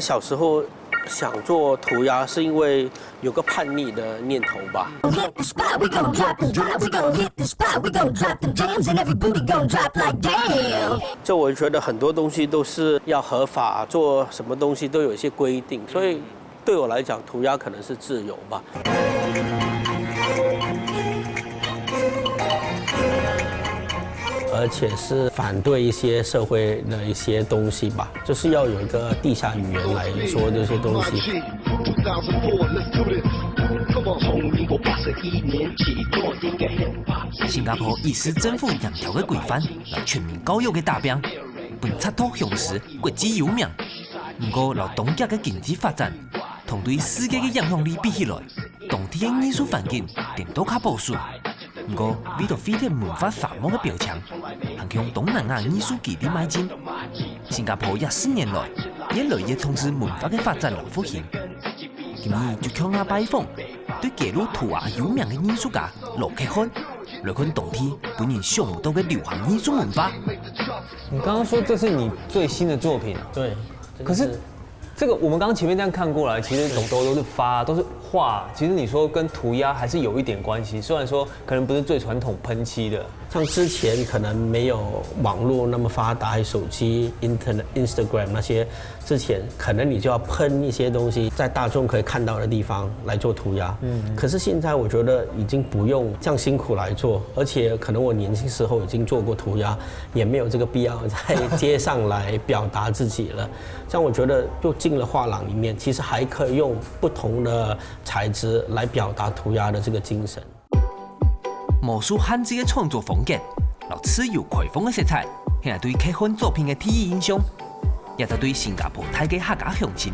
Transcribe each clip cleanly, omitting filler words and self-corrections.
小时候想做涂鸦，是因为有个叛逆的念头吧。就我觉得很多东西都是要合法，做什么东西都有一些规定，所以对我来讲，涂鸦可能是自由吧。而且是反对一些社会的一些东西吧，就是要有一个地下语言来说这些东西。新加坡以市政府严条的规范来全面教育的大饼，本插图向时国际有名。不过，老东亚的经济发展同对世界的影响力比起来，当地的艺术环境点都较保守。不过，为了飞天文化沙漠的标签，还向东南亚艺术基地迈进。新加坡24年来，越来越从事文化的发展和复兴。今年就向下拜访，对揭露涂鸦有名的艺术家罗克汉，来看当地本人想不到的流行艺术文化。你刚刚说这是你最新的作品，对，可是这个我们刚刚前面这样看过来，其实都是发，都是画。其实你说跟涂鸦还是有一点关系，虽然说可能不是最传统喷漆的。像之前可能没有网络那么发达，还有手机、Instagram 那些，之前可能你就要喷一些东西，在大众可以看到的地方来做涂鸦。可是现在我觉得已经不用这样辛苦来做，而且可能我年轻时候已经做过涂鸦，也没有这个必要在街上来表达自己了。这样我觉得就进了画廊里面，其实还可以用不同的材质来表达涂鸦的这个精神。魔术汉字的创作风格，老持有开放的色彩，现对客汉作品的第一印象，也就对新加坡大嘅客家乡亲，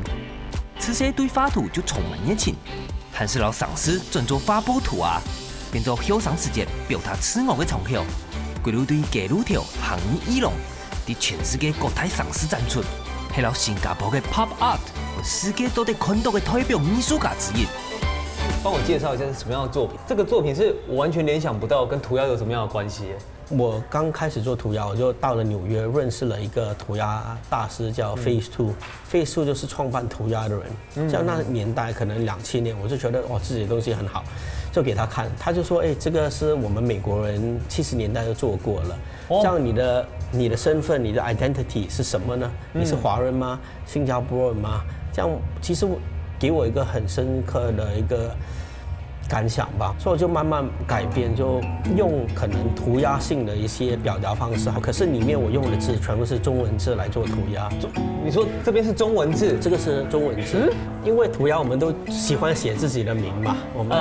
此些对画图就充满热情，还是老上司专做发布图啊，变作休赏时节表达自我的窗口，规律对揭露条行业异龙，在全世界各大上市展出，系老新加坡的 pop art 和世界都得看到的代表艺术家之一。帮我介绍一下是什么样的作品？这个作品是我完全联想不到跟涂鸦有什么样的关系。我刚开始做涂鸦，我就到了纽约，认识了一个涂鸦大师，叫 Phase Two。Phase Two 就是创办涂鸦的人。像那年代，可能2007年，我就觉得哇，自己的东西很好，就给他看。他就说，这个是我们美国人70年代就做过了。这样你的身份，你的 identity 是什么呢？你是华人吗？新加坡人吗？这样其实给我一个很深刻的一个感想吧，所以我就慢慢改变，就用可能涂鸦性的一些表达方式，可是里面我用的字全部是中文字来做涂鸦。你说这边是中文字，这个是中文字，因为涂鸦我们都喜欢写自己的名嘛，我们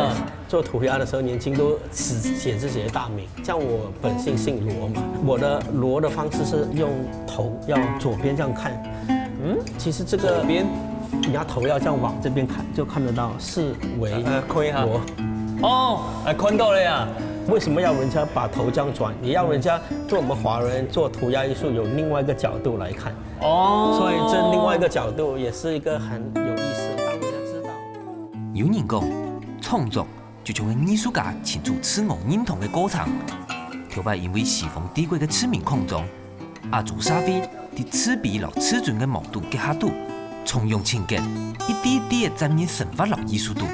做涂鸦的时候年轻都只写自己的大名。像我本姓罗嘛，我的罗的方式是用头要左边这样看，其实这个左边。你要头要这样往这边看，就看得到四维罗。哦，看到了呀。为什么要人家把头这样转？也要人家做我们华人做涂鸦艺术有另外一个角度来看。所以这另外一个角度也是一个很有意思，让人家知道。有人讲，创作就像个艺术家庆祝自我认同的过程。后摆因为西方帝国的知名矿藏，阿祖沙菲在赤壁和赤准的矛盾结合度。从用情感，一点点的展现神法和艺术度，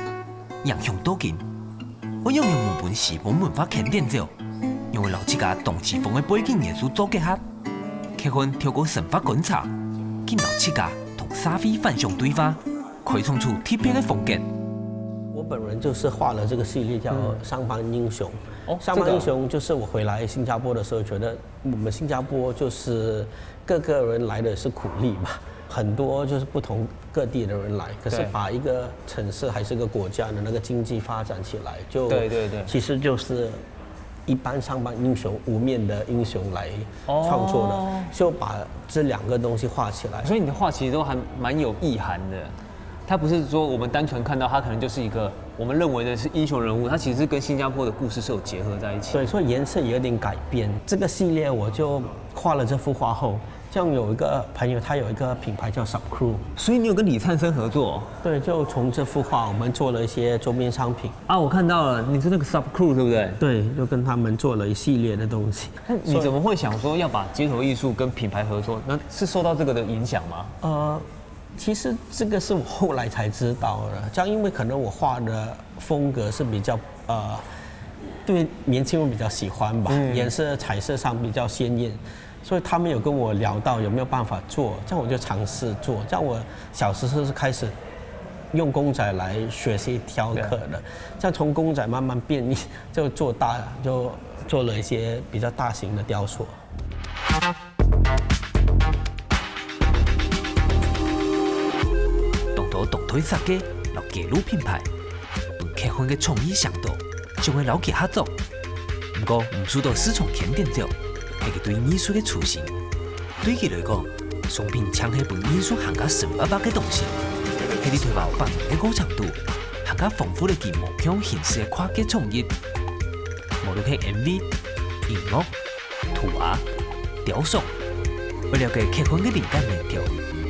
影响到今。我用日本西方文化肯定者，因为老几家同西方的背景元素做结合，客观透过神法观察，见老几家同沙菲反向对话，开创出特别的风格。我本人就是画了这个系列叫《上班英雄》。上班英雄就是我回来新加坡的时候，觉得我们新加坡就是各个人来的是苦力嘛。很多就是不同各地的人来，可是把一个城市还是个国家的那个经济发展起来，就对，其实就是一般上班英雄无面的英雄来创作的，就把这两个东西画起来。所以你的画其实都还蛮有意涵的，它不是说我们单纯看到它可能就是一个我们认为的是英雄人物，它其实是跟新加坡的故事是有结合在一起。对，所以颜色也有点改变。这个系列我就画了这幅画后。像有一个朋友，他有一个品牌叫 Subcrew， 所以你有跟李灿森合作？对，就从这幅画我们做了一些周边商品啊，我看到了，你是那个 Subcrew 对不对？对，就跟他们做了一系列的东西。那你怎么会想说要把街头艺术跟品牌合作？那是受到这个的影响吗？其实这个是我后来才知道的，这样因为可能我画的风格是比较对年轻人比较喜欢吧，颜色彩色上比较鲜艳，所以他们有跟我聊到有没有办法做，这样我就尝试做。这样我小时候是开始用公仔来学习雕刻的，这样从公仔慢慢变异，就做大，就做了一些比较大型的雕塑。动腿设计，老街路品牌，用客观嘅创意向度，将佢老街合作。不过，唔受到市场肯定着，系佢对艺术嘅初心。对佢来讲，商品抢系本艺术行家神巴巴嘅东西，系你推爆百年嘅高强度，行家丰富嘅建模向形式嘅跨界创意。無論係 MV、音樂、圖畫、雕塑，為了解客觀嘅靈感鏈條，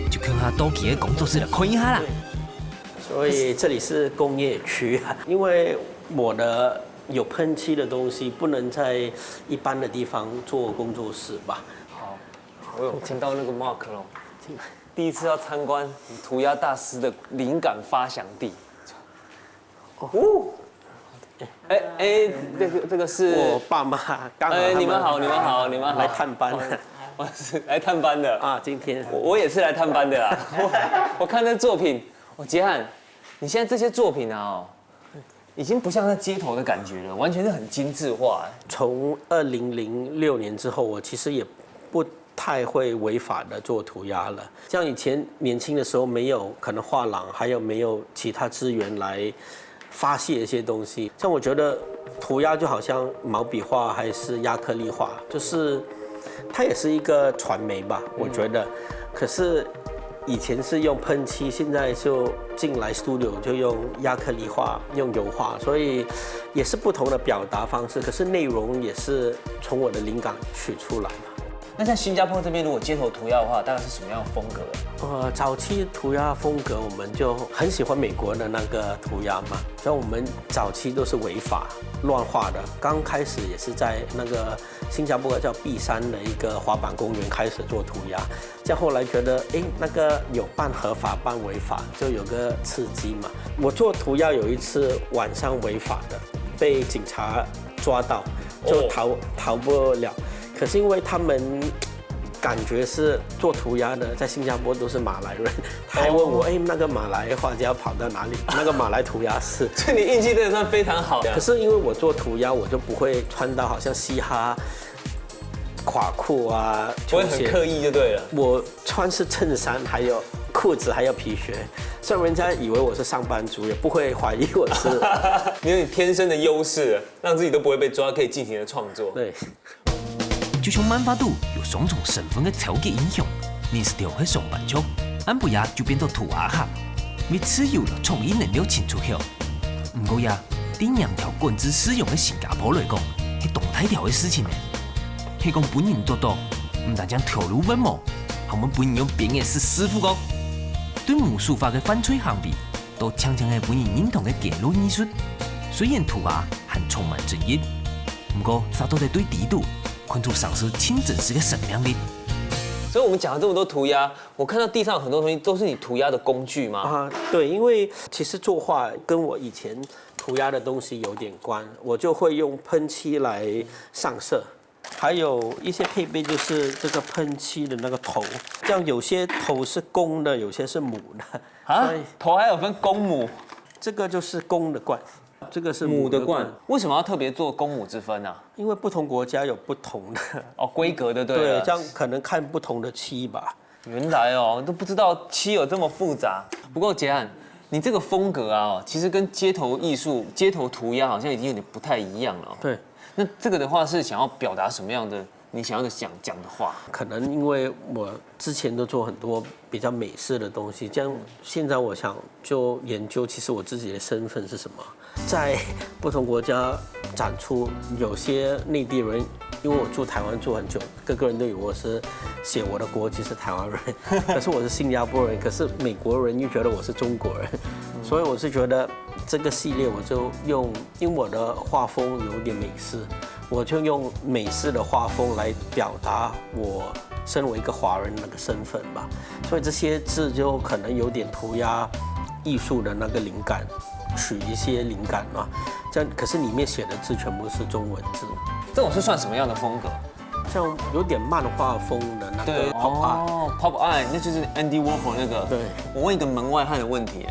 就向下多期嘅工作室嚟看一下啦。所以这里是工业区，因为我的有喷漆的东西不能在一般的地方做工作室吧。好，我有听到那个 Mark 咯，第一次要参观涂鸦大师的灵感发想地。哦。这个是我爸妈刚好你们好来探班，我是来探班的啊，今天我也是来探班的啦。我看这作品，杰翰，你现在这些作品啊，已经不像在街头的感觉了，完全是很精致化。从2006年之后，我其实也不太会违法的做涂鸦了。像以前年轻的时候，没有可能画廊，还有没有其他资源来发泄一些东西。像我觉得涂鸦就好像毛笔画还是亚克力画，就是它也是一个传媒吧，我觉得。可是以前是用喷漆，现在就进来 studio 就用亚克力画、用油画，所以也是不同的表达方式。可是内容也是从我的灵感取出来嘛。那在新加坡这边，如果街头涂鸦的话，大概是什么样的风格？早期涂鸦风格，我们就很喜欢美国的那个涂鸦嘛。像我们早期都是违法乱画的，刚开始也是在那个新加坡叫碧山的一个滑板公园开始做涂鸦。这样后来觉得，那个有半合法半违法，就有个刺激嘛。我做涂鸦有一次晚上违法的，被警察抓到，就逃不了。可是因为他们感觉是做涂鸦的，在新加坡都是马来人，他还问我，那个马来画家跑到哪里？那个马来涂鸦师，所以你运气真的算非常好。可是因为我做涂鸦，我就不会穿到好像嘻哈垮裤啊，不会很刻意就对了。我穿是衬衫，还有裤子，还有皮靴，所以人家以为我是上班族，也不会怀疑我是。你有你天生的优势，让自己都不会被抓，可以尽情的创作。对。就像漫画度有双重身份的超级英雄，你是条喺上班族，安不也就变到涂鸦客，每次有了创意能力清楚后，不过呀，对两条管制使用的新加坡来讲，係動大條嘅事情呢。係講本人做到，唔但將條路文模，我們本人用變嘅是師傅講，對無數法嘅犯罪行為，都常常係本人認同嘅揭露藝術。雖然塗鴉很充滿爭議，不過它都係對地度。看出上是清真寺的生命力。所以我们讲了这么多涂鸦，我看到地上很多东西都是你涂鸦的工具吗？对，因为其实作画跟我以前涂鸦的东西有点关，我就会用喷漆来上色，还有一些配备就是这个喷漆的那个头，这样有些头是公的，有些是母的。啊，头还有分公母？这个就是公的冠。这个是母的冠，为什么要特别做公母之分呢？因为不同国家有不同的规格的，对。这样可能看不同的漆吧。原来都不知道漆有这么复杂。不过杰翰，你这个风格啊，其实跟街头艺术、街头涂鸦好像已经有点不太一样了。对。那这个的话是想要表达什么样的？你想要讲的话？可能因为我之前都做很多比较美式的东西，这样现在我想就研究，其实我自己的身份是什么。在不同国家展出，有些内地人，因为我住台湾住很久，个人都以为我是写我的国籍是台湾人，可是我是新加坡人，可是美国人又觉得我是中国人，所以我是觉得这个系列我就用，因为我的画风有点美式，我就用美式的画风来表达我身为一个华人那个身份吧，所以这些字就可能有点涂鸦艺术的那个灵感，取一些灵感嘛。这样可是里面写的字全部是中文字。这种是算什么样的风格？像有点漫画风的那个 pop art， pop art， 那就是 Andy Warhol 那个。对，我问一个门外汉的问题，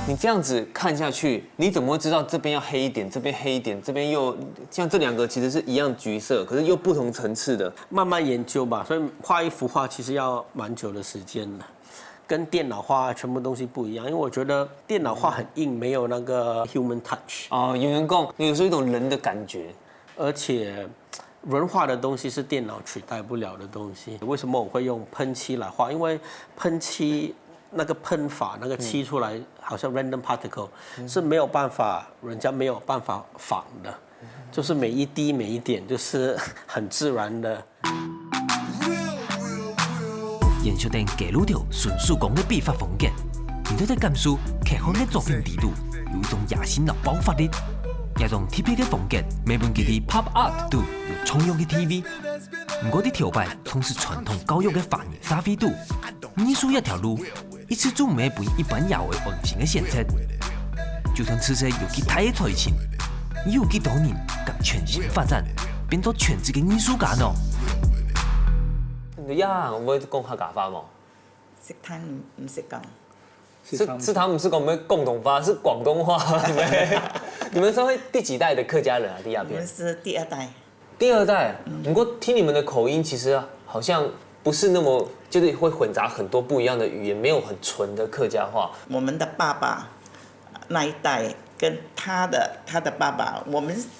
你这样子看下去，你怎么会知道这边要黑一点，这边黑一点，这边又像这两个其实是一样橘色，可是又不同层次的？慢慢研究吧。所以画一幅画其实要蛮久的时间的，跟电脑画全部东西不一样。因为我觉得电脑画很硬，没有那个 human touch。哦，有人讲，有时候一种人的感觉，而且人画的东西是电脑取代不了的东西。为什么我会用喷漆来画？因为喷漆那个喷法，那个漆出来好像 random particle，是没有办法，人家没有办法仿的，就是每一滴每一点就是很自然的。延续等记录条纯手工的笔法风格，你都在感受客户的作品力度有一种野性的爆发力。这种特别的风格，每本佢哋 pop art 度有重用嘅 TV， 不過啲條牌從事傳統教育嘅華人沙飛度，藝術一條路，一次做唔係比一般亞為安全嘅選擇。就算此時有其他嘅才情，有幾多人敢全心發展，變做全職嘅藝術家呢？你呀，我會講客家話冇？識聽唔識講。是他们是跟我们共同发，是广东话。你们是会第几代的客家人啊？第二边？我们是第二代。第二代。不过听你们的口音，其实好像不是那么，就是会混杂很多不一样的语言，没有很纯的客家话。我们的爸爸那一代跟他的爸爸，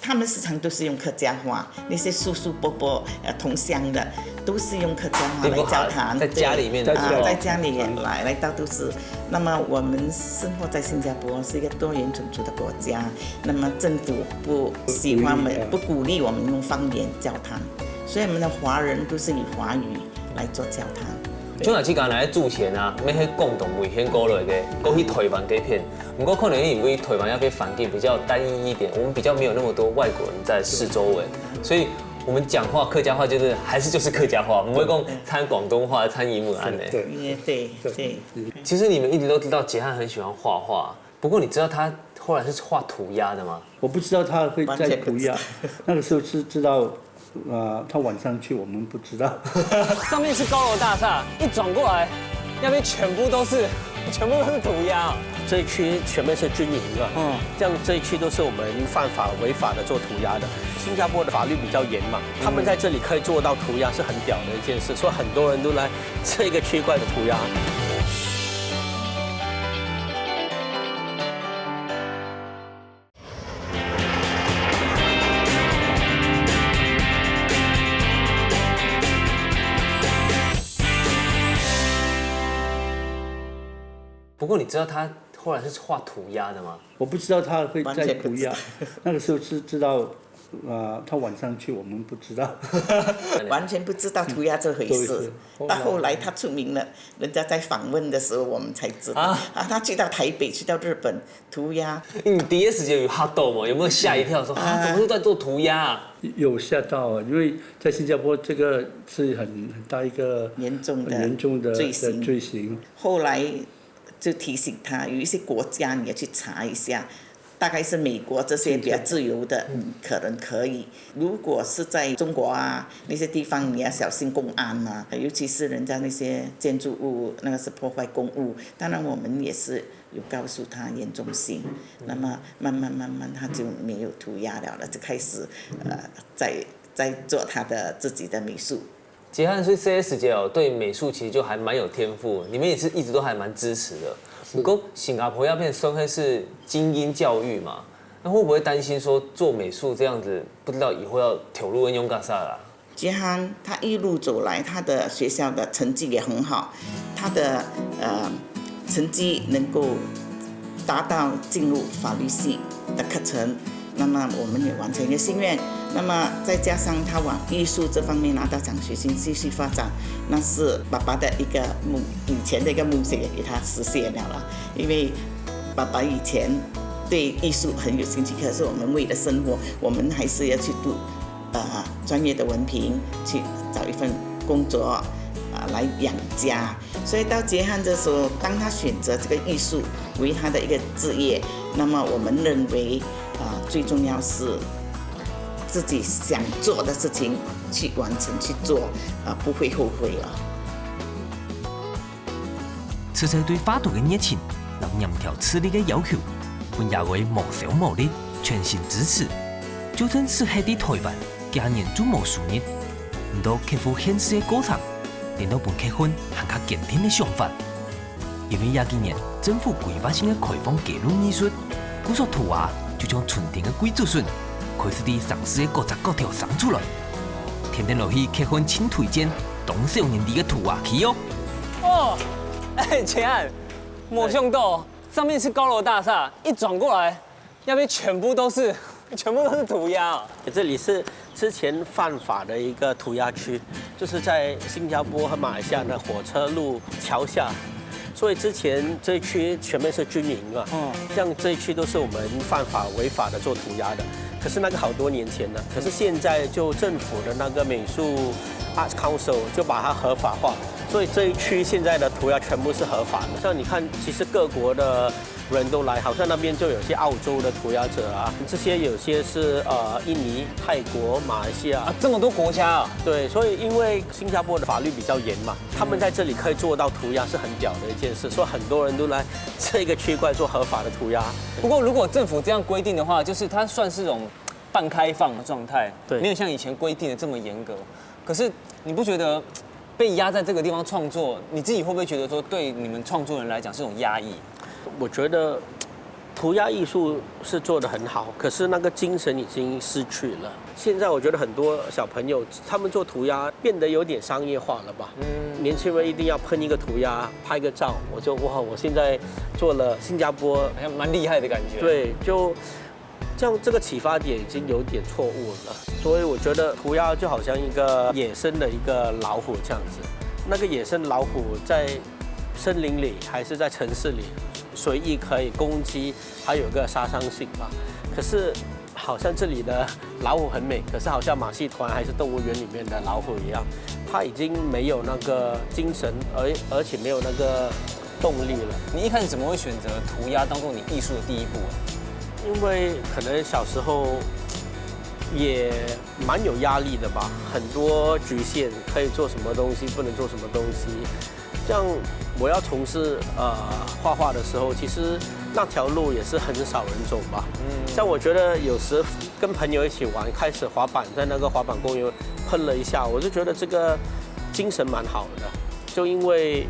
他们时常都是用客家话，那些叔叔伯伯同乡的都是用客家话来交谈，在家里面在家里来到都是。那么我们生活在新加坡是一个多元种族的国家，那么政府不喜欢不鼓励我们用方言交谈，所以我们的华人都是以华语来做交谈。像若只讲来驻前啊，要去共同危险过来嘅，过去台湾这片，不过可能因为台湾要被反击比较单一一点，我们比较没有那么多外国人在四周围，所以我们讲话客家话就是客家话，不会讲掺广东话、掺英文安的。对。其实你们一直都知道杰汉很喜欢画画，不过你知道他后来是画涂鸦的吗？我不知道他会在涂鸦，那个时候是知道。他晚上去，我们不知道。上面是高楼大厦，一转过来，那边全部都是涂鸦。这一区全面是军营的，这样这一区都是我们犯法违法的做涂鸦的。新加坡的法律比较严嘛，他们在这里可以做到涂鸦是很屌的一件事，所以很多人都来这个区块的涂鸦。不过你知道他后来是画涂鸦的吗？我不知道他会在涂鸦，那个时候是知道，他晚上去，我们不知道。完全不知道涂鸦这回事。到后来他出名了，人家在访问的时候，我们才知道。他去到台北，去到日本涂鸦。你第一时间有吓到吗？有没有吓一跳说怎么又在做涂鸦啊？有吓到啊，因为在新加坡这个是很大一个严重的罪行。后来就提醒他，有一些国家你要去查一下，大概是美国这些比较自由的，可能可以。如果是在中国啊那些地方，你要小心公安啊，尤其是人家那些建筑物，那个是破坏公物。当然我们也是有告诉他严重性，那么慢慢他就没有涂鸦了，就开始在做他的自己的美术。杰汉是 CS 姐哦，对美术其实就还蛮有天赋，你们也是一直都还蛮支持的。不过新加坡要变算会是精英教育嘛，那会不会担心说做美术这样子，不知道以后要投入用干啥啦？杰汉他一路走来，他的学校的成绩也很好，他的成绩能够达到进入法律系的课程，那么我们也完成一个心愿。那么再加上他往艺术这方面拿到奖学金继续发展，那是爸爸的一个以前的一个梦想也给他实现了。因为爸爸以前对艺术很有兴趣，可是我们为了生活，我们还是要去专业的文凭，去找一份工作来养家。所以到结汉的时候，当他选择这个艺术为他的一个职业，那么我们认为最重要是自己想做的事情去完成去做，不会后悔了。车车对法度的热情，让严条此理的要求，本也为无偿无力，全心支持。就算是喺啲台灣，家人做無數日，唔到克服現實嘅過程，令到本結婚更加堅定嘅想法。因為廿幾年政府規劃性嘅開放記錄藝術，故所圖畫就將春天嘅貴族孫開始啲城市嘅各則各條生出來。天天落去結婚請推薦當少年啲嘅圖畫去哦。哦，前岸，没想到上面是高楼大厦，一转过来，那边全部都是涂鸦哦。这里是之前犯法的一个涂鸦区，就是在新加坡和马来西亚的火车路桥下，所以之前这一区全面是军营嘛，像这一区都是我们犯法违法的做涂鸦的。可是那个好多年前了，可是现在就政府的那个美术 Arts Council 就把它合法化，所以这一区现在的涂鸦全部是合法的。像你看，其实各国的人都来，好像那边就有些澳洲的涂鸦者啊，这些有些是印尼、泰国、马来西亚这么多国家啊。对，所以因为新加坡的法律比较严嘛，他们在这里可以做到涂鸦是很屌的一件事，所以很多人都来这个区块做合法的涂鸦。不过如果政府这样规定的话，就是它算是种半开放的状态，对，没有像以前规定的这么严格。可是你不觉得被压在这个地方创作，你自己会不会觉得说，对你们创作人来讲是种压抑？我觉得涂鸦艺术是做得很好，可是那个精神已经失去了。现在我觉得很多小朋友他们做涂鸦变得有点商业化了吧？年轻人一定要喷一个涂鸦，拍个照，我就哇，我现在做了新加坡，好像蛮厉害的感觉。对，就这样，这个启发点已经有点错误了。所以我觉得涂鸦就好像一个野生的一个老虎这样子，那个野生老虎在森林里还是在城市里随意可以攻击，还有一个杀伤性吧。可是好像这里的老虎很美，可是好像马戏团还是动物园里面的老虎一样，它已经没有那个精神，而且没有那个动力了。你一开始怎么会选择涂鸦当做你艺术的第一步啊？因为可能小时候也蛮有压力的吧，很多局限，可以做什么东西，不能做什么东西。像我要从事画画的时候，其实那条路也是很少人走吧。像我觉得有时跟朋友一起玩，开始滑板，在那个滑板公园喷了一下，我就觉得这个精神蛮好的。就因为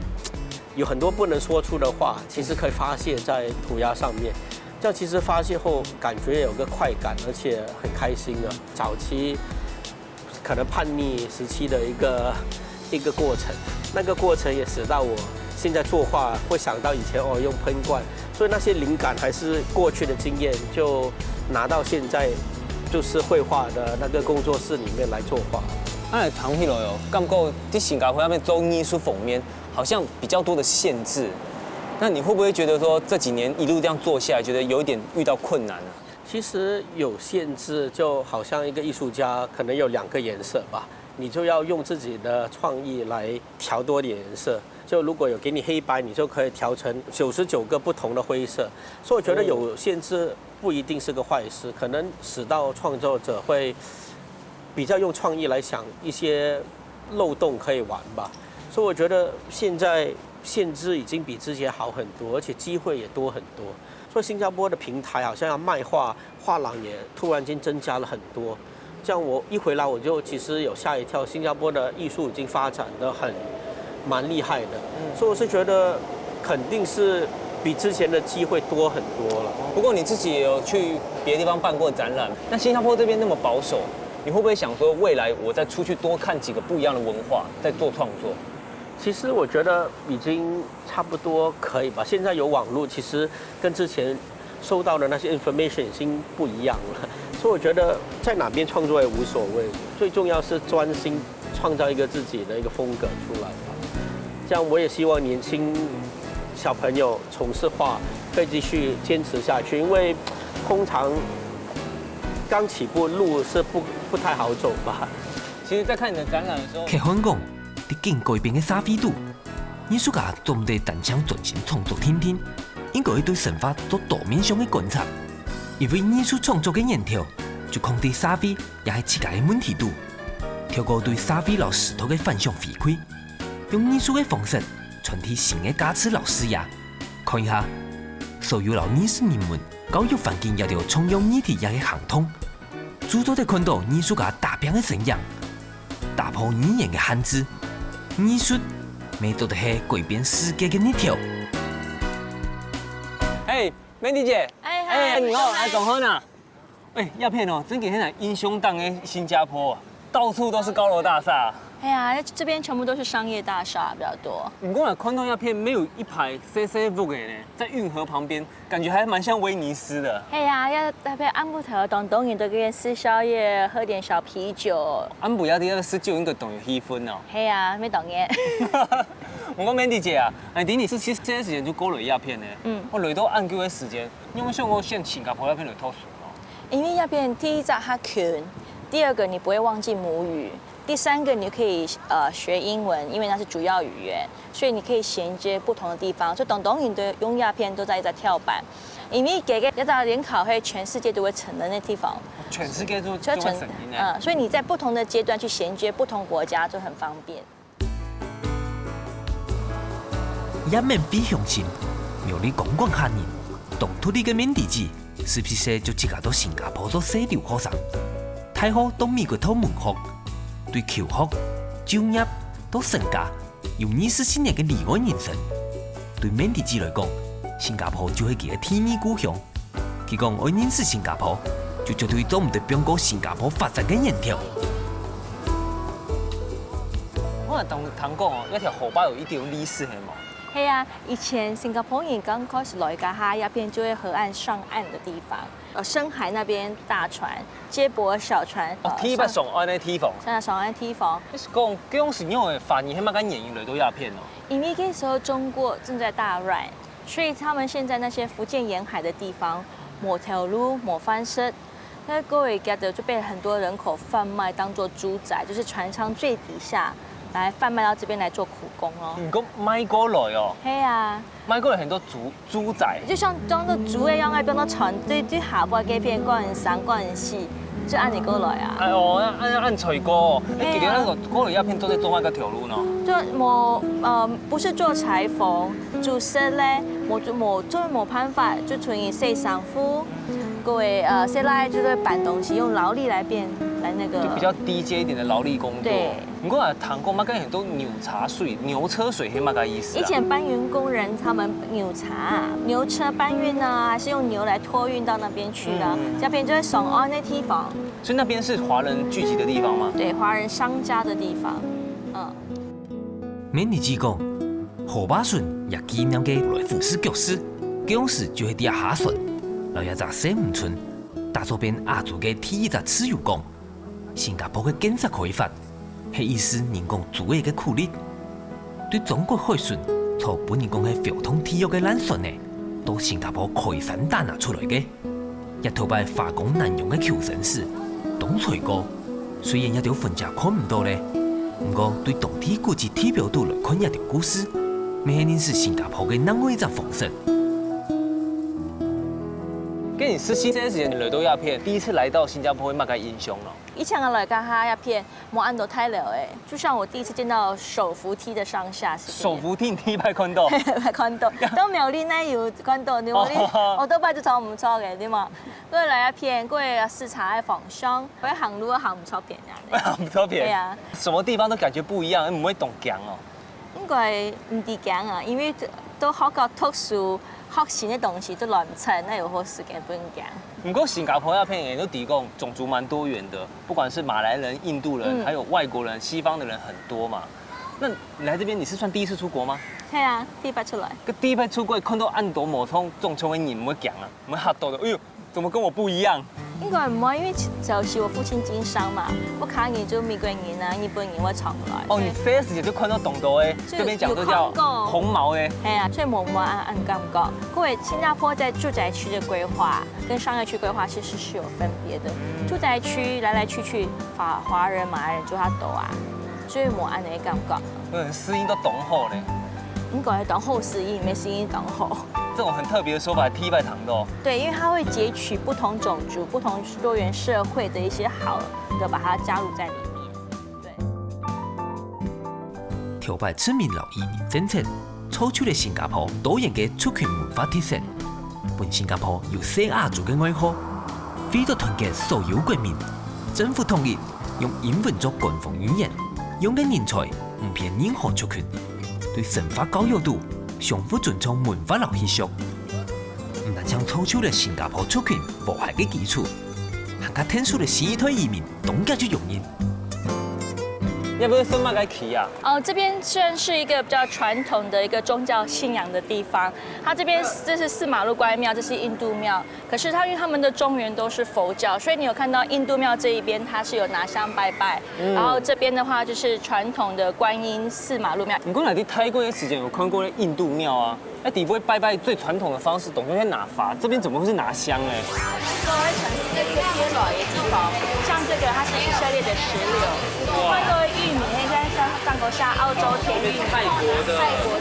有很多不能说出的话，其实可以发泄在涂鸦上面。这样其实发泄后感觉有个快感，而且很开心啊。早期可能叛逆时期的一个过程，那个过程也使到我现在作画会想到以前用喷罐，所以那些灵感还是过去的经验，就拿到现在就是绘画的那个工作室里面来作画。来谈起来哦，感觉在新加坡那边做艺术方面好像比较多的限制。那你会不会觉得说这几年一路这样做下来，觉得有一点遇到困难呢？其实有限制，就好像一个艺术家可能有2个颜色吧，你就要用自己的创意来调多点颜色。就如果有给你黑白，你就可以调成99个不同的灰色。所以我觉得有限制不一定是个坏事，可能使到创作者会比较用创意来想一些漏洞可以玩吧。所以我觉得现在限制已经比之前好很多，而且机会也多很多。所以新加坡的平台好像要卖画，画廊也突然间增加了很多。这样我一回来，我就其实有吓一跳，新加坡的艺术已经发展得蛮厉害的。所以我是觉得肯定是比之前的机会多很多了。不过你自己也有去别的地方办过展览，那新加坡这边那么保守，你会不会想说未来我再出去多看几个不一样的文化，再做创作？其实我觉得已经差不多可以吧。现在有网络，其实跟之前收到的那些 information 已经不一样了。所以我觉得在哪边创作也无所谓，最重要是专心创造一个自己的一个风格出来吧。这样我也希望年轻小朋友从事画可以继续坚持下去，因为通常刚起步路是不太好走吧。其实，在看你的展览的时候，客观讲，伫近改变嘅沙菲度，艺术家总得单枪专心创作天天，应该对神法做多面向嘅观察。因为艺术创作嘅源头，就放伫沙菲也系自家嘅问题度。透过对沙菲老石头嘅反向回馈，用艺术嘅方式传递新嘅价值老师呀。看一下，所有老艺术人们教育环境也要创用议题也嘅行通，主要地看到艺术家大变嘅身影。打破语言嘅限制，艺术未做得係改變世界嘅一條。哎，Mandy 姐，你好，来总好呢。鸦片哦，真给现在英雄党的新加坡，到处都是高楼大厦。哎呀，这边全部都是商业大厦比较多。你跟我看到鸦片没有一排 CC Vogue 呢，在运河旁边，感觉还蛮像威尼斯的。哎呀，要特别安布头东你都给吃宵夜，喝点小啤酒。安布亚的那个19应该懂有气氛哦。嘿呀，没懂耶。我讲 Mandy 姐啊，你是其实这段时间就勾勒鸦片呢。我累到按久的时间，你有没有想过现新加坡鸦片来套数哦？因为鸦片第一它穷，第二个你不会忘记母语。第三个，你可以学英文，因为那是主要语言，所以你可以衔接不同的地方。所以东影的用鸦片都在跳板，因为给一到联考会，全世界都会承认的地方。全世界都会承认。所以你在不同的阶段去衔接不同国家就很方便。也免费相信，苗栗公馆客人，当土地嘅Mandy姐，是不是就自家到新加坡做小留学生？太好到美国偷文学。对求学、就业到身家有24年嘅离岸人生，对Mandy姐来讲，新加坡就係佢嘅天衣故鄉。佢講愛認識新加坡，就絕對做唔得變過新加坡發展嘅源頭。我同講哦，一條河壩有一條歷史係冇。係啊，以前新加坡人剛開始來家下鴉片就會河岸上岸的地方。深海那邊大船接駁小船，梯不上岸的梯房，現在上岸梯房。你是講這種是因為反而係乜嘢原因來到鴉片哦？因為那時候中國正在大亂，所以他們現在那些福建沿海的地方，某條路、某番社，那各位家的就被很多人口販賣當作豬仔，就是船艙最底下。來販賣到這邊來做苦工咯。你講買過來哦？係啊，買過來很多豬仔，就像裝到豬一樣，喺邊度船對下部嘅片個人三個人四，就按你過來啊。哎哦，按吹過，其實那個過來鴉片都在做那個條路呢。就不是做裁縫，做色咧，冇辦法，就屬於洗衫褲。各位現在就是搬東西，用勞力來那個，就比較低階一點的勞力工作。對。不過啊，糖工嘛，跟很多牛茶水、牛車水，係乜個意思？以前搬運工人，他們牛茶、牛車搬運啊，還是用牛來托運到那邊去的。這邊就係上岸的地方。所以那邊是華人聚集的地方嗎？對，華人商家的地方。Mandy姐講，河壩船也紀念嘅來福士腳師，嗰時就係啲下船。老一隻西吳村打造邊亞洲嘅第一隻自由港，新加坡嘅建設開發係意思人工做嘅苦力，對中國海船從本人講係交通體育嘅爛船呢，到新加坡開山打拿出來嘅，一頭擺化工難用嘅求生史，東吹歌雖然一條分家看唔到咧，不過對當地國際代表度來看一條故事，咪係認識新加坡嘅另外一種方式。跟你實習這段時間，你來到鴉片，第一次來到新加坡會乜個印象咯？以前我來家下鴉片，冇按到太了誒，就像我第一次見到手扶梯的上下。手扶梯你第一排看到？看到，到苗栗那有看到，苗栗我都擺就錯唔錯嘅，點啊？嗰個來鴉片，嗰個視察嘅方向，嗰個行路行唔錯片啊。行唔錯片？對啊。什麼地方都感覺不一樣，唔會動講哦。應該唔啲講啊，因為都學個特殊。學新嘅東西都來唔切，那有好時間不用講。不過新加坡鴉片也都提供種族蠻多元的，不管是馬來人、印度人，還有外國人、西方的人很多嘛。那你來這邊你是算第一次出國嗎？係啊，第一擺出來。個第一擺出國看到按朵某種種種嘅人唔會講啊，唔會嚇到的。哎呦，怎麼跟我不一樣？应该唔会，因为就是我父亲经商嘛，我看见就美国人啊、日本人我常来。哦，你飞的时间就看到懂多诶，这边讲都叫红毛诶。哎呀，所以我按感觉，各位，新加坡在住宅区的规划跟商业区规划其实是有分别的。住宅区来来去去，华人、马来人就他多啊，所以我按的感觉。私音都懂好嘞。应该懂后私音，没私音懂后。这种很特别的说法，踢败糖豆。对，因为它会截取不同种族、不同多元社会的一些好的，把它加入在里面。对。条摆出名老移民政策，造就了新加坡多元嘅族群文化特色。本新加坡有4亚族嘅爱好，为咗团结所有国民，政府统一用英文作官方语言，用嘅人才唔偏任何族群，对生化教育度。相互尊重文化老习俗，唔但将造就了新加坡族群和谐嘅基础，更加天数的新一代移民东家就容易。要不要分麦该去啊？这边虽然是一个比较传统的一个宗教信仰的地方，它这边这是4马路关庙，这是印度庙，可是因为他们的中原都是佛教，所以你有看到印度庙这一边它是有拿香拜拜，然后这边的话就是传统的观音4马路庙。你讲来伫泰国的时间有看过印度庙啊？那底部拜拜最传统的方式，懂就在拿法，这边怎么会是拿香哎？各位城市的一个接落的地方，像这个它是以色列的石榴，换作玉米，现在上口下澳洲甜玉米，泰国的、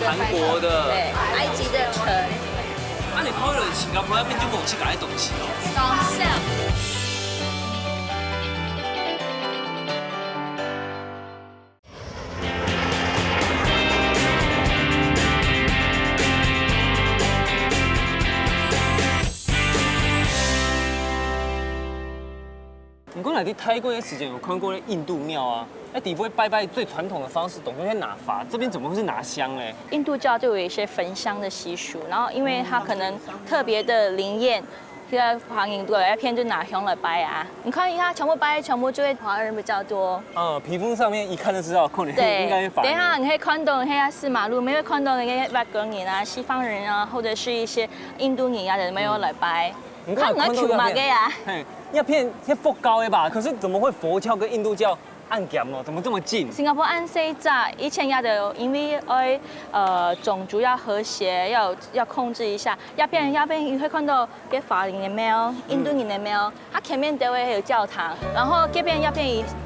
韩国的，对，埃及的橙。啊，你看到新加坡那边就冇去改东西哦。港式。你讲来伫泰国的时间有看过印度庙啊？那底部拜拜最传统的方式，懂就在拿法，这边怎么会是拿香嘞？印度教就有一些焚香的习俗，然后因为它可能特别的灵验，现在华人多一片就拿香来拜啊。你看一下，全部拜，全部就会华人比较多。皮肤上面一看就知道，可能应该是法。等一下你可以看到，黑亚4马路没有看到那些外国人啊、西方人啊，或者是一些印度人啊的没有来拜。你看我去嘛个呀？要骗佛教的吧？可是怎么会佛教跟印度教按键哦？怎么这么近？新加坡按西扎，以前也的，因为种族要和谐，要控制一下。那边你会看到给法人的庙、印度人的庙，它前面都会有教堂，然后这边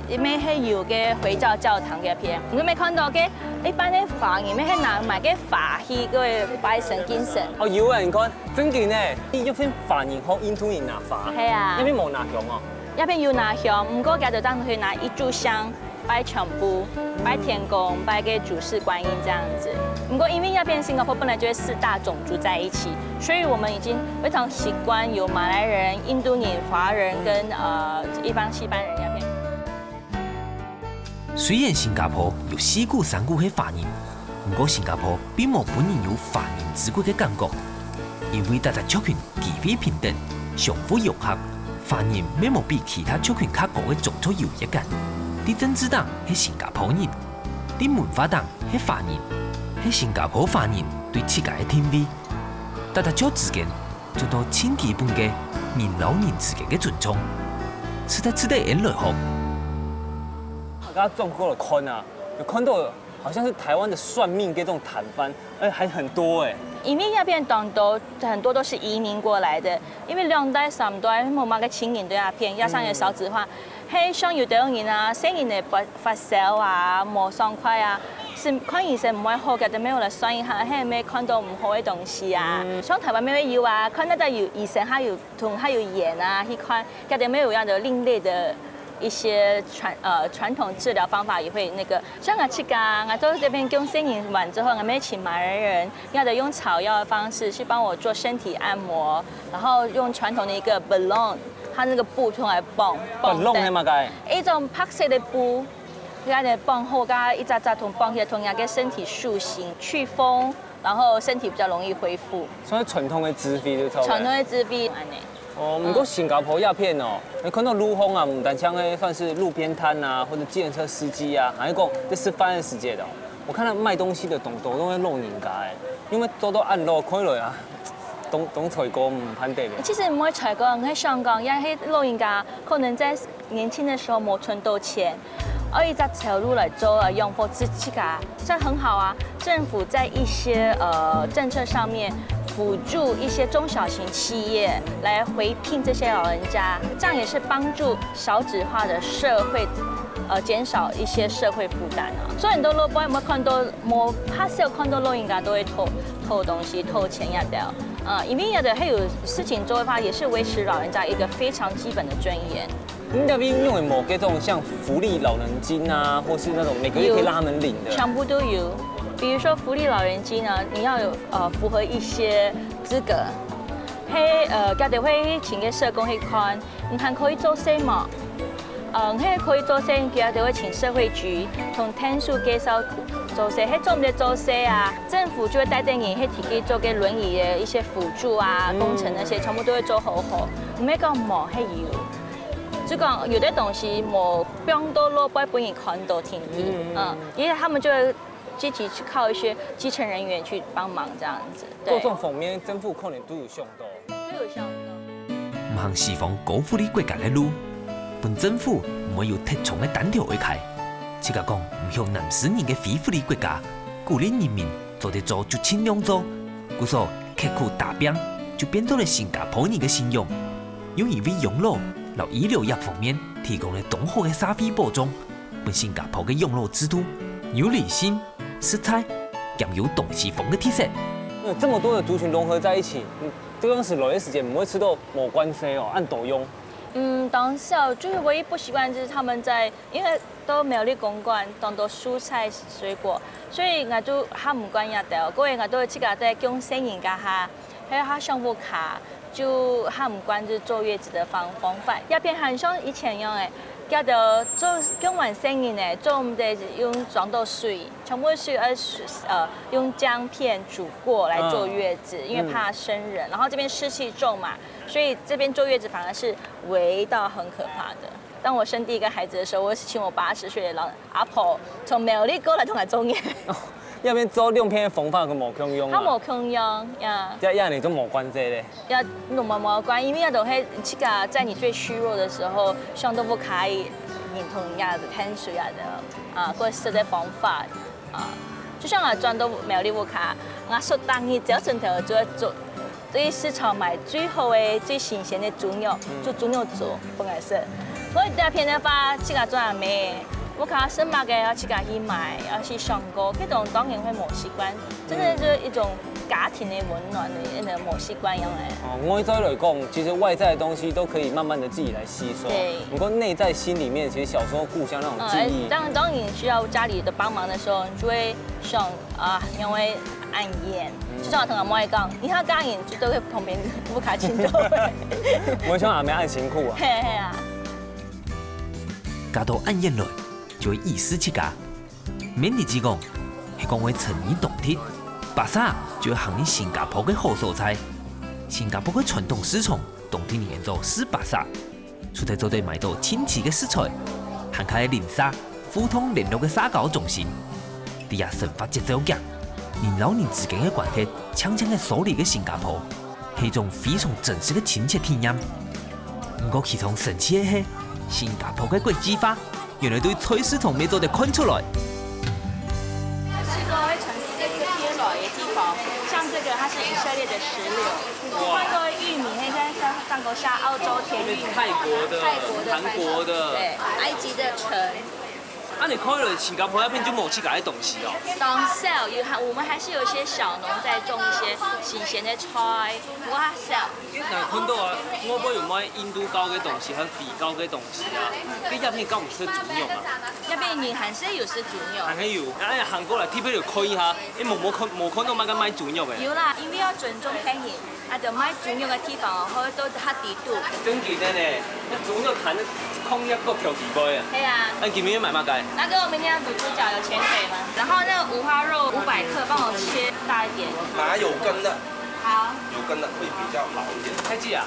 里面还有个回教教堂这边。你没看到给一般的法人们还拿买个法去个拜神敬神。哦，有啊，你看，真嘅呢，一边法人和印度人拿法，系啊，那边冇拿香哦。那边有拿香，不过家就当去拿一炷香拜全部，拜天公，拜给主事观音这样子。不过因为那边新加坡本来就是4大种族在一起，所以我们已经非常习惯有马来人、印度人、华人跟一般西班人那边。虽然新加坡有4股3股的华人，不过新加坡并冇本人有华人治国的感觉，因为大家族群机会平等，相互融合。华人没冇比其他族群较高的种族优越感。啲政治党係新加坡人，啲文化党係華人，係新加坡華人對自家嘅定位。大家之間做到千基本嘅人老人之間嘅尊重，是在值得人來學。我刚刚转过了看啊，有看到好像是台湾的算命跟这种摊贩，还很多哎。移民那边很多都是移民过来的，因为2代3代冇乜嘅青年對那片，加上嘅少子化，係像有啲人啊，生意嘅發燒啊，冇爽快啊，是看醫生唔會好嘅，都沒有嚟算一下，係咪看到唔好嘅東西啊？像台灣咩有啊，看到有醫生，還有眼啊，去看，佢哋沒有樣的另類的。一些傳統治療方法也會那個，像我去講，我到這邊用生意完之後，我們請馬來人，要的用草藥的方式去幫我做身體按摩，然後用傳統的一個 balloon， 它那個布出來綁。balloon 係乜嘅？一種白色的布，佢哋綁好，加一扎扎同綁起來，同樣嘅身體塑形、祛風，然後身體比較容易恢復。所以傳統嘅植被就錯。傳統嘅植被，哦，不過新加坡鴉片哦，你看到路風啊，唔但像誒算是路邊攤啊，或者計程車司機啊，還有講這是犯案世界的。我看到賣東西的都會露人家誒，因為都按路開落啊，当菜哥唔反对的。其实唔会采购，喺香港，因为老人家可能在年轻的时候冇存到钱，而一只投入来做养活自己家，这很好啊。政府在一些政策上面辅助一些中小型企业来回聘这些老人家，这样也是帮助少子化的社会。减少一些社会负担啊，所以很多老伯有没有看到，很少看到老人家都会偷东西、偷钱呀的，因为呀的还有事情做的话，也是维持老人家一个非常基本的尊严。你那边用的某这种像福利老人金啊，或是那种每个月可以让他们领的，全部都有。比如说福利老人金呢，你要有符合一些资格，家己会请个社工去看，你还可以做什么？可以做些，佢哋會請社會局同天數介紹做些，做唔得做些啊，政府就會帶定人去自己做嘅輪椅嘅一些輔助啊、工程那些，全部都會做好好。唔係講冇係有，就講有啲東西冇幫到老百姓看到聽見，因為他們就會積極去靠一些基層人員去幫忙這樣子。做這種方面，政府可能都有想到。都有想到。唔行釋放高福利國家嘅路。本政府唔會有特重嘅單條會開，即係講唔向男私人嘅非福利國家，鼓勵人民做得做就盡量做，故所刻苦打拼就變做了新加坡人嘅信仰，用以為養老、和醫療業方面提供了更好嘅社會保障。本新加坡嘅養老制度有理性、實在，兼有東西方嘅特色。這麼多的族群融合在一起，這段時間唔會吃到冇關係哦，按抖用。當時就是唯一不習慣就是他們在，因為都沒有啲公館，當到蔬菜水果，所以我就很唔慣入到，嗰日我都即刻在講新人家下，還有他上課卡，就很唔慣就坐月子的方法，一邊很像以前樣誒，叫做做講完新人誒，做唔得用裝到水，全部是用薑片煮過來坐月子，因為怕生人，然後這邊濕氣重嘛。所以這邊坐月子反而是味道很可怕的。當我生第一個孩子的時候，我請我80歲的老阿婆從苗栗過來同我做嘢。一邊做兩片方法佢冇共用啊。佢冇共用呀。一你都冇關係咧。要冇關，因為要都係這個在你最虛弱的時候，上都不可以認同人家的碳水啊的或者的方法就像我轉到苗栗不卡，我說當你只要轉頭就要做。對市場買最好的、最新鮮的豬肉，做豬肉做，本來是。我第二片的話，自家做下咩？我看生買嘅要自家去買，要去上購，這種當然會冇習慣，真的就是一種家庭的溫暖的一個冇習慣樣誒。外在來講，其實外在的東西都可以慢慢的自己來吸收。對。不過內在心裡面，其實小時候故鄉那種記憶。當你需要家裡的幫忙的時候，你就會想因為按眼。就像我同阿媽講，你睇家人就都喺旁邊不卡親到。我想阿妹按辛苦啊。係啊。加到按眼來，就會意思起家。緬甸之講係講會誠意動鐵，白沙就會行你新加坡嘅好素菜。新加坡嘅傳統市場，冬天嚟做絲白沙，出嚟做對買到親切嘅食材，行開零沙、互通聯絡嘅沙搞中心，啲人生活節奏強。人老人之間嘅關係，強強嘅疏離嘅新加坡，係一種非常真實嘅親切體驗。不過其中神奇嘅係，新加坡嘅國際化，原來對菜市場未做得看出來。是個會從世界各地來嘅地方，像這個它是以色列的石榴，換過玉米，那天上過下澳洲甜玉米，泰國的、韓國的，對，埃及的橙。你看了新加坡那邊就冇去改東西哦。當 sell 我們還是有一些小農在種一些新鮮的菜，不過 sell。但係看到啊，我冇用買印度搞嘅東西，和肥搞嘅東西啊，佢入邊搞唔出豬肉啊。入邊你還是有食豬肉。還係有，行過來 T P 就開一下，你冇看到買緊買豬肉嘅。有啦，因為要尊重客人，就買豬肉嘅地方可以都較低度。真記得呢，豬肉攤空一個條幾杯啊。係啊。你今天買乜雞？那個我明天要煮豬腳，有前腿嗎？然後那個五花肉500克，幫我切大一點。拿有根的。好。有根的會比較好一點。太記啊。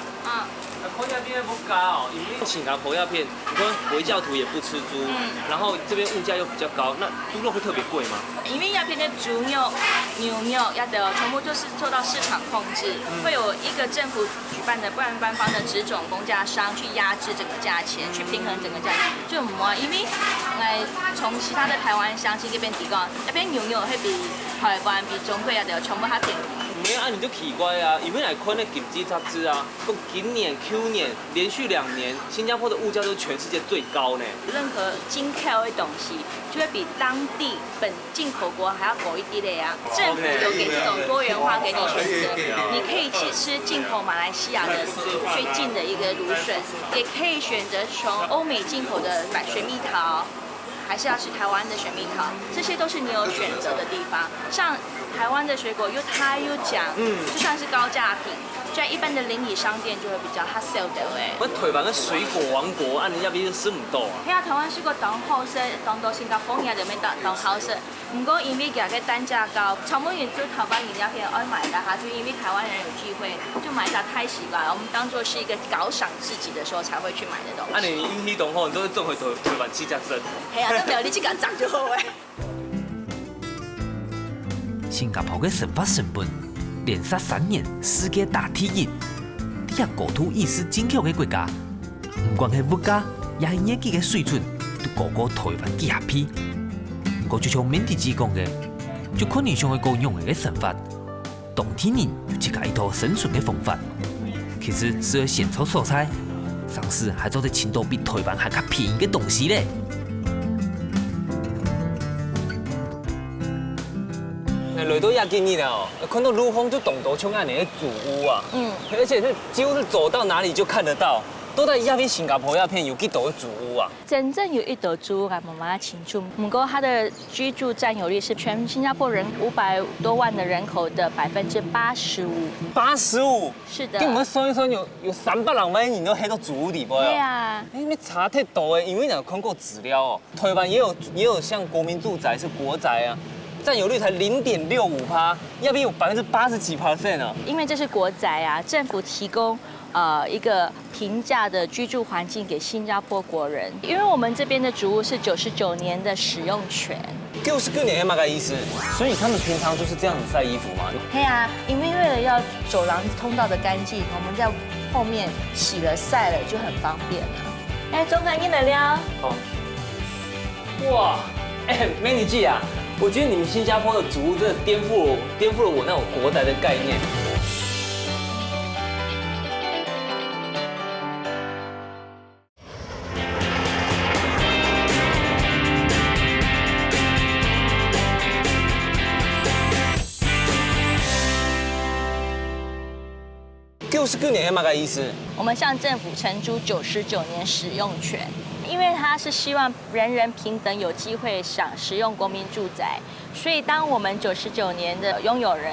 看那边不高哦，因为新加坡鸦片，你说回教徒也不吃猪，然后这边物价又比较高，那猪肉会特别贵吗？因为鸦片的猪肉、牛肉要的全部都是受到市场控制，会有一个政府举办的官方的职种公家商去压制整个价钱，去平衡整个价钱。就唔啊，因为从其他的台湾乡亲这边提供，那边牛肉会比台湾、比中国要的全部还便宜。没有啊，你就奇怪啊，因为来看那经济杂志啊，说今年、去年连续2年，新加坡的物价都是全世界最高呢。任何进口的东西就会比当地进口国还要贵一点的呀。政府有给这种多元化给你选择，你可以去吃进口马来西亚的最近的一个芦笋，也可以选择从欧美进口的水蜜桃。还是要吃台湾的水蜜桃，这些都是你有选择的地方。像台湾的水果又大又奖，就算是高价品，在一般的邻里商店就会比较好销的诶。我台湾的水果王国，按人家比是吃唔到啊。嘿啊，台湾水果当好食，当到新加坡也就免当好食。不过因为价格单价高，常本人就台湾人家可以爱买的哈，就因为台湾人有聚会，就买它太习惯了，我们当做是一个犒赏自己的时候才会去买的东西。啊，你运气当好，你都会种回台湾起价真。嘿啊，都没有你去甲涨就好诶。新加坡的神法成本连杀3年世界大第一，这些国土意识精巧的国家，不管是物价，也是业绩的水准，都高过台湾几下批。不过就像缅甸子讲的，就可能上会够用的神法，当地人有自家一套生存的方法。其实适合现炒蔬菜，上市还做得青岛比台湾还较便宜的东西嘞。来到亚基尼了哦，看到路风就懂得像那的祖屋啊，而且是几乎是走到哪里就看得到，都在亚片新加坡亚片有几多的祖屋啊。真正有一朵猪啊，妈妈清楚。不过它的居住占有率是全新加坡人500多万的人口的85%。85？是的。你们算一算，有300人万人都黑到祖屋里边。对啊。你差太多哎，因为你有看过资料哦，台湾也有像国民住宅是国宅啊。占有率才0.65%，要不有80几%呢？因为这是国宅啊，政府提供一个平价的居住环境给新加坡国人。因为我们这边的主屋是99年的使用权。99年嘛个意思，所以他们平常就是这样子晒衣服吗？对啊，因为为了要走廊通道的干净，我们在后面洗了晒了就很方便了。哎，中餐给你了。哦。哇，美女记啊！我觉得你们新加坡的祖屋真的颠覆了我那种国宅的概念。99年嘛个意思？我们向政府承租99年使用权。因为他是希望人人平等有机会使用国民住宅，所以当我们99年的拥有人，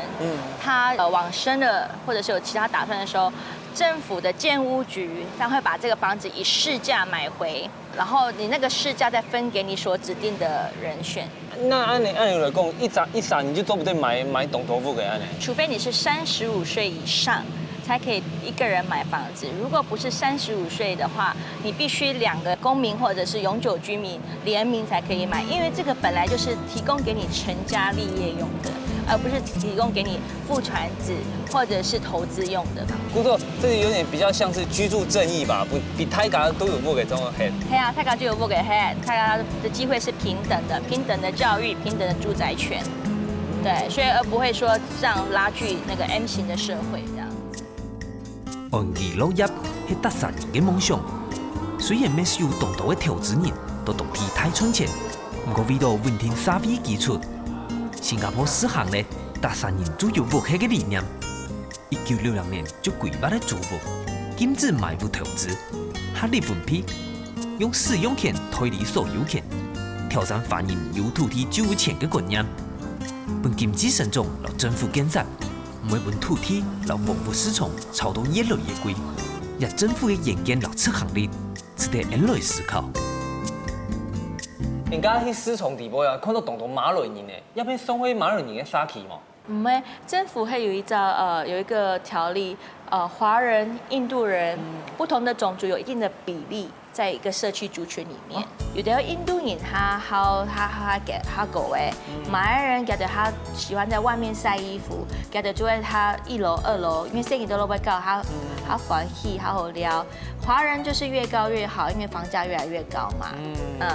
他往生了或者是有其他打算的时候，政府的建屋局他会把这个房子以市价买回，然后你那个市价再分给你所指定的人选。那按你来讲，一傻你就做不对买董头付给按你，除非你是35岁以上。才可以一个人买房子。如果不是35岁的话，你必须2个公民或者是永久居民联名才可以买，因为这个本来就是提供给你成家立业用的，而不是提供给你父传子或者是投资用的。不过这里有点比较像是居住正义吧，比泰嘎都有付给中国黑。对啊，泰嘎就有付给黑，泰嘎的机会是平等的，平等的教育，平等的住宅权。对，所以而不会说这样拉锯那个 M 型的社会这样。安逸乐业是达3人的梦想，虽然没是有众多的投资人都同意太赚钱，不过为了稳定社会基础，新加坡实行了达3人自由屋的理念。1960年就规划了住屋，禁止买屋投资，合理分配，用使用权代理所有权，挑战反映有土地就有钱的观念。本经济成长让政府监察。每本土地让房屋市场炒到越来越贵，而政府的严监和执行力值得人类思考。人家去四重地步啊，看到动马瑞人呢，要不送回马瑞人的沙气嘛？政府会有一个条例，华人、印度人不同的种族有一定的比例。在一个社区族群里面，有的印度人他狗马来人他喜欢在外面晒衣服，就在他1楼、2楼，因为生意都会高，他欢喜，他好聊。华人就是越高越好，因为房价越来越高嘛。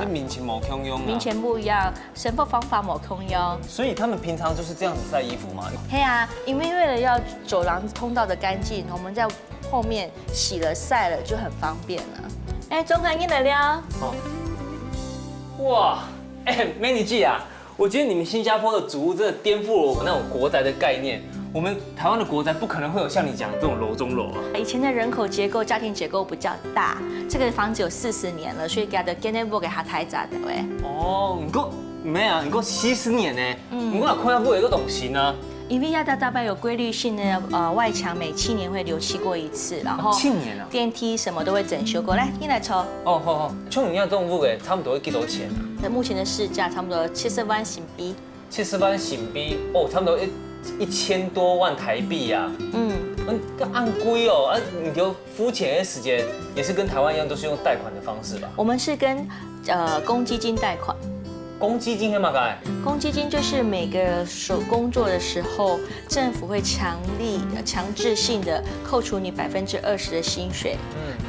民情冇共用啊。民情不一样，生活方法冇共用。所以他们平常就是这样子晒衣服吗？对啊，因为为了要走廊通道的干净，我们在后面洗了晒了就很方便了。中餐饮来了。哇，Mandy 姐啊，我觉得你们新加坡的祖屋真的颠覆了我们那种国宅的概念。我们台湾的国宅不可能会有像你讲的这种楼中楼啊。以前的人口结构、家庭结构比较大，这个房子有40年了，所以给的不给它太早的喂。没啊，你够70年呢。你哪看到不有一个东西呢？因为大概有规律性的外墙每7年会油漆过一次，然后7年啊，电梯什么都会整修过。来，你来抽。好，像你那这种屋的，差不多会几多钱啊？目前的市价差不多70万新币。70万新币差不多1000多万台币啊。按规哦，你就付钱的时间也是跟台湾一样，都是用贷款的方式吧？我们是跟公积金贷款。公积金嘛，该？公积金就是每个工作的时候，政府会强制性的扣除你20%的薪水，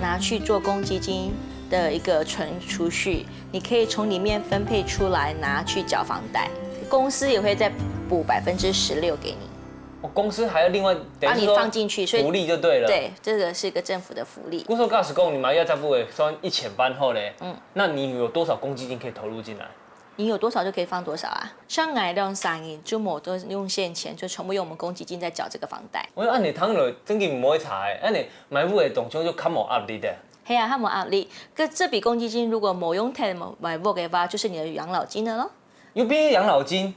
拿去做公积金的一个储蓄，你可以从里面分配出来拿去缴房贷，公司也会再补16%给你。公司还要另外把你放进去，所以福利就对了。对，这个是一个政府的福利。我说告诉公，你们要在不会算1000班后嘞，那你有多少公积金可以投入进来？你有多少就可以放多少啊！像我两3亿，就某都用现钱，就全部用我们公积金在缴这个房贷。我按你躺落，真嘅唔会查嘅，按你买屋嘅动作就较冇压力的。系啊，较冇压力。这笔公积金如果冇用太买屋嘅话，就是你的养老金了咯。有变养老金？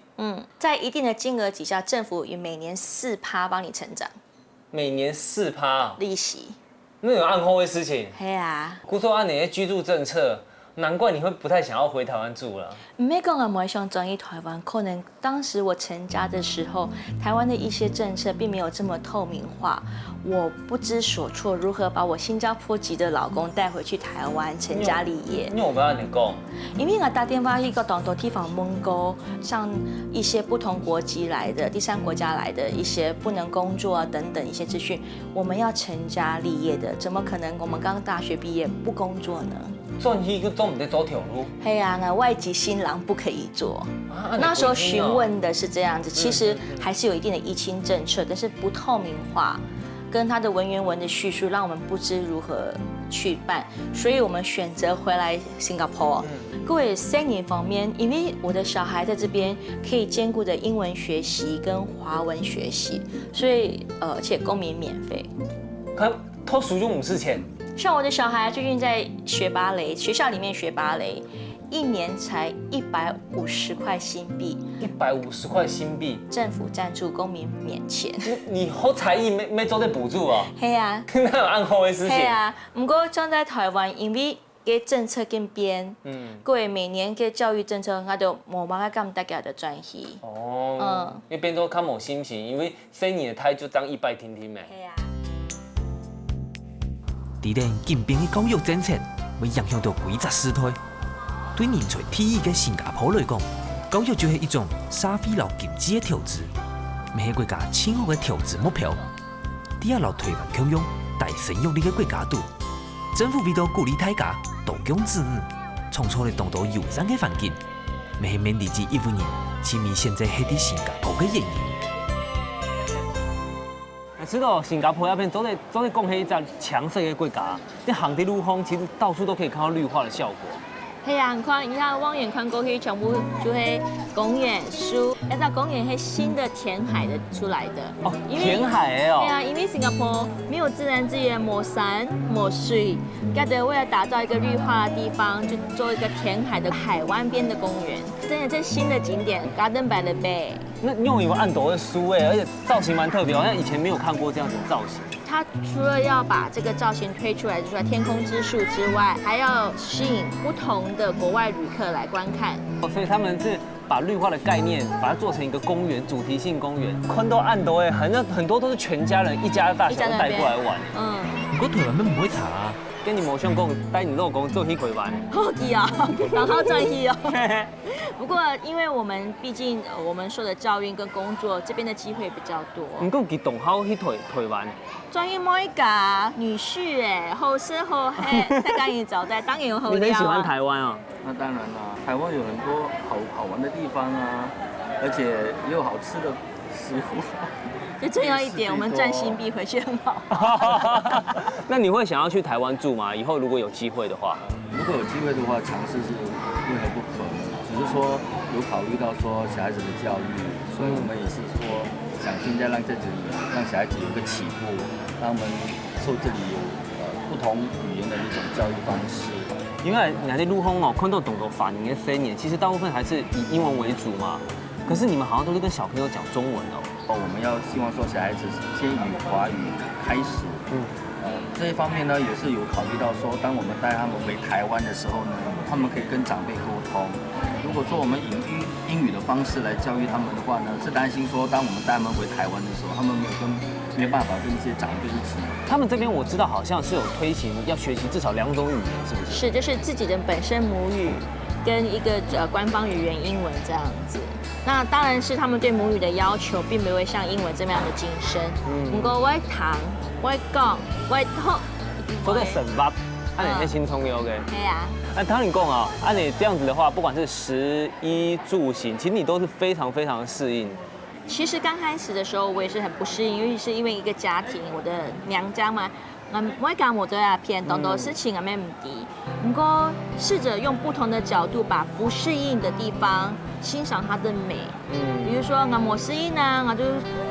在一定的金额底下，政府以每年4%帮你成长。每年4%利息？那有暗后的事情。系啊。姑说按你的居住政策。难怪你会不太想要回台湾住了。唔係講我唔係想轉移台灣，可能當時我成家的時候，台灣的一些政策並沒有這麼透明化，我不知所措，如何把我新加坡籍的老公帶回去台灣成家立業。因為我不要你講，因為我打電話一個當地地方問過，像一些不同國籍來的、第三國家來的一些不能工作啊等等一些資訊，我們要成家立業的，怎麼可能我們剛大學畢業不工作呢？賺錢佢做唔得走條路。係啊，那外籍新郎不可以做。那時候詢問的是這樣子，其實還是有一定的依親政策，但是不透明化，跟他的文言文的敘述，讓我們不知如何去辦，所以我們選擇回來新加坡。各位生意方面，因為我的小孩在這邊可以兼顧的英文學習跟華文學習，所以而且公民免費。他書就唔是錢。像我的小孩最近在學芭蕾，學校裡面學芭蕾，1年才150塊新幣。150塊新幣，政府贊助，公民免錢。你好才藝沒做啲補助啊？係啊，那有暗號的事情。係啊，不過將在台灣，因為嘅政策跟變，各位每年嘅教育政策，我就冇辦法咁大家的轉移。因為變做較冇心情，因為生意的態就當一擺聽聽咩。係啊。在近邊嘅教育政策會影響到規則師退。對人才體育嘅新加坡來講，教育就係一種社會與經濟嘅投資，每個國家清楚嘅投資目標。第二，台灣共用大生育率嘅國家度，政府為咗鼓勵大家多供子女，創造了當地友善嘅環境，每面理解一個人前面現在係啲新加坡嘅原因。知道新加坡那邊都在講係一個強勢嘅國家，啲行啲路況其實到處都可以看到綠化的效果。係啊，你看望遠看過去，全部就係公園樹，一個公園係新的填海的出來的。哦，填海哦。對啊，因為新加坡沒有自然資源，沒山沒水，覺得為了打造一個綠化的地方，就做一個填海的海灣邊的公園。真的，這新的景點 Garden by the Bay。那用一個按斗的書哎，而且造型蠻特別，好像以前沒有看過這樣子的造型。它除了要把這個造型推出來，除了天空之樹之外，還要吸引不同的國外旅客來觀看。所以他們是把绿化的概念，把它做成一个公园，主题性公园。昆都暗都哎，很多都是全家人一家大小都带过来玩。不过台湾们唔会查啊。跟你冇想讲，带你老公做去鬼玩。好奇啊，然后转去哦。不过，因为我们毕竟我们受的教育跟工作，这边的机会比较多。唔过佢同好去台湾。专业某一家女婿哎，好吃好喝，在家里招待，当然有好料啊。你很喜欢台湾哦？那当然啦，台湾有很多好玩的地方啊，而且也有好吃的食物。最重要一点，我们赚新币回去很好。那你会想要去台湾住吗？以后如果有机会的话？如果有机会的话，尝试是为何不可呢？只是说有考虑到说小孩子的教育，所以我们也是说想现在让小孩子有个起步，让他们受这里有不同语言的一种教育方式。因为你在陆空哦，看到懂得法年的3年，其实大部分还是以英文为主嘛。可是你们好像都是跟小朋友讲中文哦。我们要希望说小孩子先以华语开始。这一方面呢，也是有考虑到说，当我们带他们回台湾的时候呢，他们可以跟长辈沟通。如果说我们以英语的方式来教育他们的话呢，是担心说，当我们带他们回台湾的时候，他们没办法跟一些长辈一起。他们这边我知道好像是有推行要学习至少2种语言，是不是？是，就是自己的本身母语跟一个官方语言英文这样子。那当然是他们对母语的要求，并不会像英文这么样的精深。不过我会谈，我会讲，我会读，都在省吧，按你在新葱油嘅。对啊。听你讲啊，按你这样子的话，不管是食衣住行，其实你都是非常非常的适应。其实刚开始的时候，我也是很不适应，因为一个家庭，我的娘家嘛。我会讲我对啊偏很多事情啊没唔低，不过试着用不同的角度把不适应的地方欣赏它的美。比如说我适应呢，我就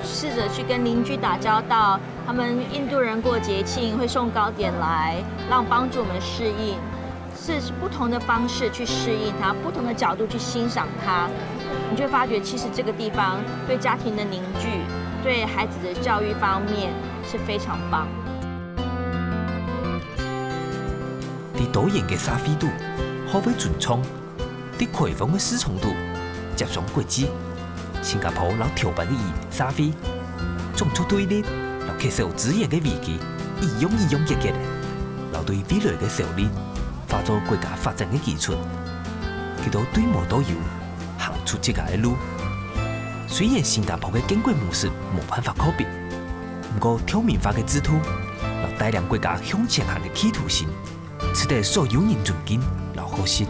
试着去跟邻居打交道，他们印度人过节庆会送糕点来，帮助我们适应，是不同的方式去适应它，不同的角度去欣赏它，你就会发觉其实这个地方对家庭的凝聚，对孩子的教育方面是非常棒。伫多元嘅沙菲度，可谓全冲；伫开放嘅市场度，接上国际。新加坡老挑板嘅沙菲，种出对立，老吸收资源嘅危机，一样积极，老对未来嘅效率，化作国家发展嘅基础。佢都对无都有，行出自家嘅路。虽然新加坡嘅经济模式无办法可比，不过挑民化嘅制度，老带领国家向前行嘅企图心。值得所有人尊敬，老可惜。